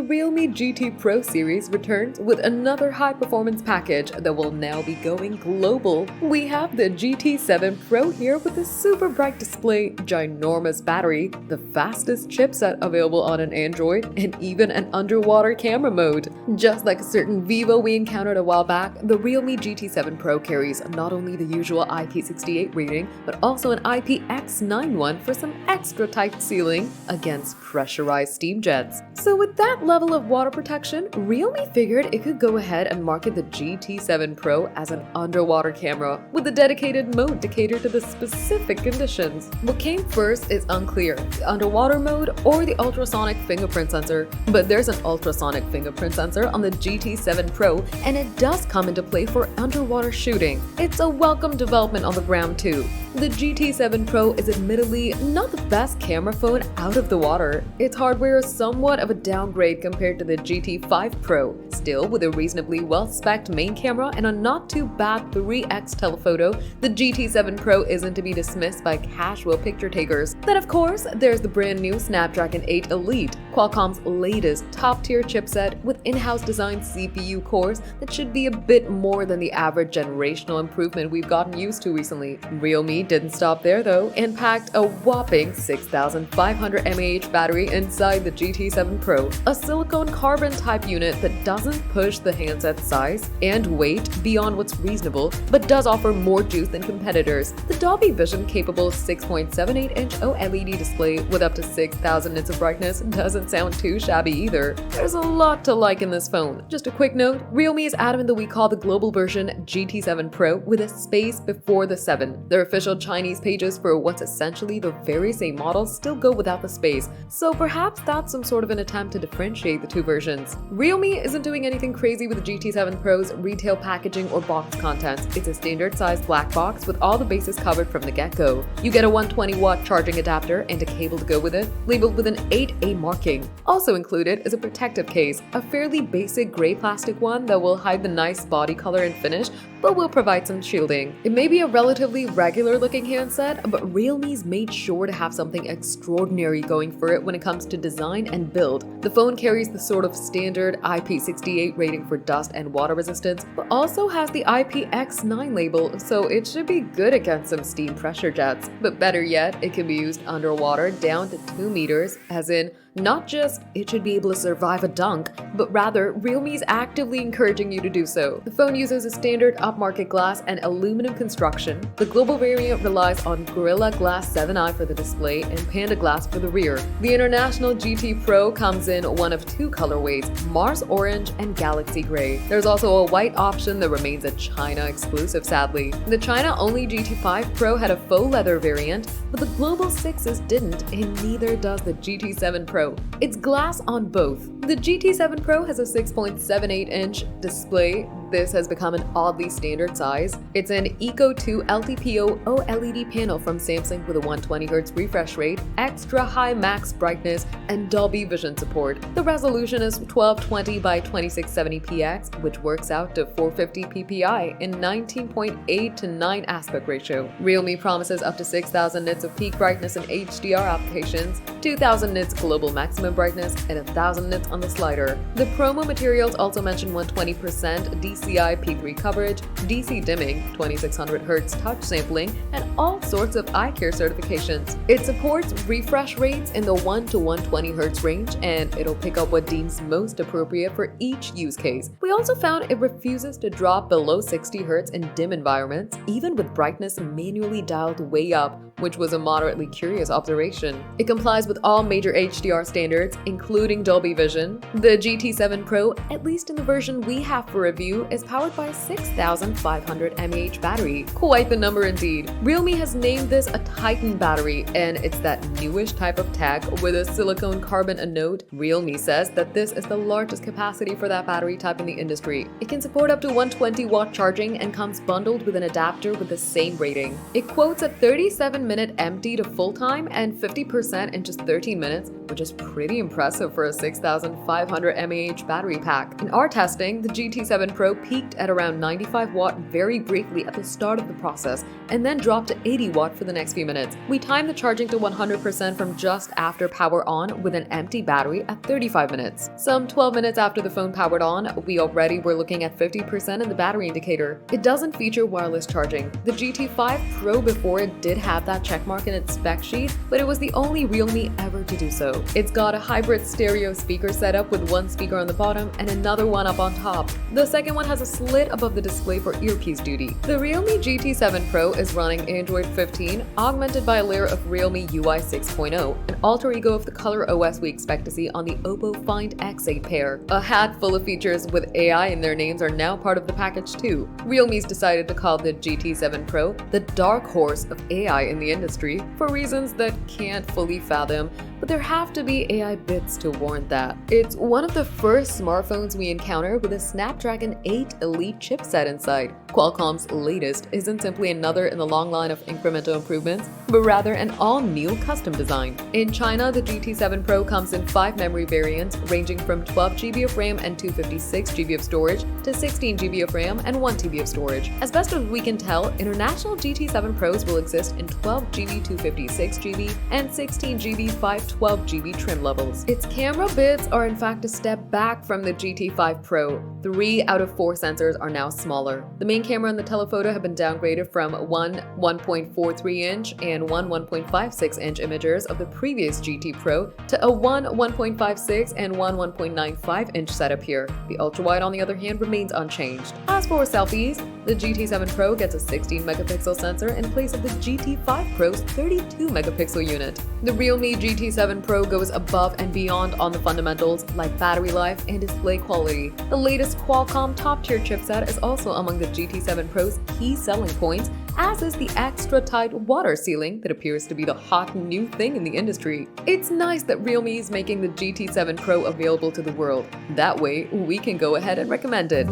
The Realme GT Pro series returns with another high-performance package that will now be going global. We have the GT7 Pro here with a super bright display, ginormous battery, the fastest chipset available on an Android, and even an underwater camera mode. Just like a certain Vivo we encountered a while back, the Realme GT7 Pro carries not only the usual IP68 rating, but also an IPX91 for some extra tight sealing against pressurized steam jets. So with that level of water protection, Realme figured it could go ahead and market the GT7 Pro as an underwater camera with a dedicated mode to cater to the specific conditions. What came first is unclear, the underwater mode or the ultrasonic fingerprint sensor, but there's an ultrasonic fingerprint sensor on the GT7 Pro and it does come into play for underwater shooting. It's a welcome development on the ground too. The GT7 Pro is admittedly not the best camera phone out of the water. Its hardware is somewhat of a downgrade compared to the GT5 Pro. Still, with a reasonably well-spec'd main camera and a not-too-bad 3x telephoto, the GT7 Pro isn't to be dismissed by casual picture takers. Then of course, there's the brand new Snapdragon 8 Elite, Qualcomm's latest top-tier chipset with in-house designed CPU cores that should be a bit more than the average generational improvement we've gotten used to recently. Realme didn't stop there though and packed a whopping 6,500 mAh battery inside the GT7 Pro, a silicone carbon type unit that doesn't push the handset size and weight beyond what's reasonable, but does offer more juice than competitors. The Dolby Vision capable 6.78-inch OLED display with up to 6,000 nits of brightness doesn't sound too shabby either. There's a lot to like in this phone. Just a quick note, Realme is adamant that we call the global version GT7 Pro with a space before the 7. Their official Chinese pages for what's essentially the very same model still go without the space, so perhaps that's some sort of an attempt to differentiate the two versions. Realme isn't doing anything crazy with the GT7 Pro's retail packaging or box contents. It's a standard-sized black box with all the bases covered from the get-go. You get a 120-watt charging adapter and a cable to go with it, labeled with an 8A marking. Also included is a protective case, a fairly basic gray plastic one that will hide the nice body color and finish, but will provide some shielding. It may be a relatively regular-looking handset, but Realme's made sure to have something extraordinary going for it when it comes to design and build. The phone carries the sort of standard IP68 rating for dust and water resistance, but also has the IPX9 label, so it should be good against some steam pressure jets. But better yet, it can be used underwater down to 2 meters, as in, not just it should be able to survive a dunk, but rather Realme's actively encouraging you to do so. The phone uses a standard upmarket glass and aluminum construction. The global variant relies on Gorilla Glass 7i for the display and Panda Glass for the rear. The international GT Pro comes in one of 2 colorways, Mars Orange and Galaxy Gray. There's also a white option that remains a China exclusive sadly. The China-only GT5 Pro had a faux leather variant, but the Global 6s didn't, and neither does the GT7 Pro. It's glass on both. The GT7 Pro has a 6.78-inch display. This has become an oddly standard size. It's an Eco 2 LTPO OLED panel from Samsung with a 120Hz refresh rate, extra high max brightness, and Dolby Vision support. The resolution is 1220 by 2670px, which works out to 450 ppi in 19.8 to 9 aspect ratio. Realme promises up to 6,000 nits of peak brightness in HDR applications, 2,000 nits global maximum brightness, and 1,000 nits on the slider. The promo materials also mention 120% DCI P3 coverage, DC dimming, 2600Hz touch sampling, and all sorts of eye care certifications. It supports refresh rates in the 1 to 120Hz range, and it'll pick up what deems most appropriate for each use case. We also found it refuses to drop below 60Hz in dim environments, even with brightness manually dialed way up, which was a moderately curious observation. It complies with all major HDR standards, including Dolby Vision. The GT7 Pro, at least in the version we have for review, is powered by a 6,500 mAh battery. Quite the number indeed. Realme has named this a Titan battery, and it's that newish type of tech with a silicone carbon anode. Realme says that this is the largest capacity for that battery type in the industry. It can support up to 120-watt charging and comes bundled with an adapter with the same rating. It quotes a 37 minute empty to full time and 50% in just 13 minutes, which is pretty impressive for a 6,500 mAh battery pack. In our testing, the GT7 Pro peaked at around 95 watt very briefly at the start of the process and then dropped to 80 watt for the next few minutes. We timed the charging to 100% from just after power on with an empty battery at 35 minutes. Some 12 minutes after the phone powered on, we already were looking at 50% in the battery indicator. It doesn't feature wireless charging. The GT5 Pro before it did have that checkmark in its spec sheet, but it was the only Realme ever to do so. It's got a hybrid stereo speaker setup with one speaker on the bottom and another one up on top. The second one has a slit above the display for earpiece duty. The Realme GT7 Pro is running Android 15, augmented by a layer of Realme UI 6.0, an alter ego of the color OS we expect to see on the Oppo Find X8 pair. A hat full of features with AI in their names are now part of the package too. Realme's decided to call the GT7 Pro the dark horse of AI in the industry for reasons that can't fully fathom, but there have to be AI bits to warrant that. It's one of the first smartphones we encounter with a Snapdragon 8 Elite chipset inside. Qualcomm's latest isn't simply another in the long line of incremental improvements, but rather an all-new custom design. In China, the GT7 Pro comes in 5 memory variants ranging from 12GB of RAM and 256GB of storage to 16GB of RAM and 1TB of storage. As best as we can tell, international GT7 Pros will exist in 12GB 256GB and 16GB 512GB trim levels. Its camera bits are in fact a step back from the GT5 Pro. 3 out of 4 sensors are now smaller. The main camera and the telephoto have been downgraded from one 1.43-inch and one 1.56-inch imagers of the previous GT Pro to a one 1.56 and one 1.95-inch setup here. The ultrawide, on the other hand, remains unchanged. As for selfies, the GT7 Pro gets a 16-megapixel sensor in place of the GT5 Pro's 32-megapixel unit. The Realme GT7 Pro goes above and beyond on the fundamentals like battery life and display quality. The latest Qualcomm top-tier chipset is also among the GT7 Pro's key selling points, as is the extra tight water sealing that appears to be the hot new thing in the industry. It's nice that Realme is making the GT7 Pro available to the world. That way, we can go ahead and recommend it.